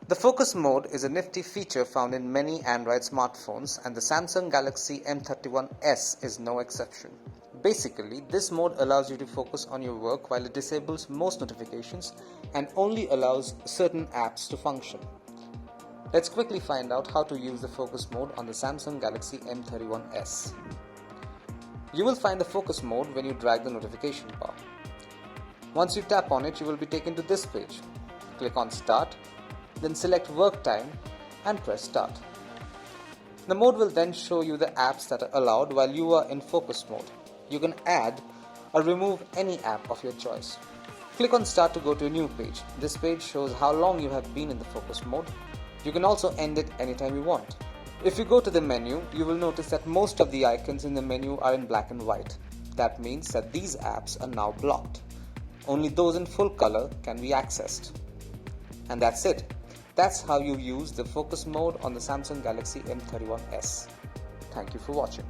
The focus mode is a nifty feature found in many Android smartphones, and the Samsung Galaxy M31s is no exception. Basically, this mode allows you to focus on your work while it disables most notifications and only allows certain apps to function. Let's quickly find out how to use the focus mode on the Samsung Galaxy M31s. You will find the focus mode when you drag the notification bar. Once you tap on it, you will be taken to this page. Click on Start, then select Work Time and press Start. The mode will then show you the apps that are allowed while you are in focus mode. You can add or remove any app of your choice. Click on Start to go to a new page. This page shows how long you have been in the focus mode. You can also end it anytime you want. If you go to the menu, you will notice that most of the icons in the menu are in black and white. That means that these apps are now blocked. Only those in full color can be accessed. And that's it. That's how you use the focus mode on the Samsung Galaxy M31s. Thank you for watching.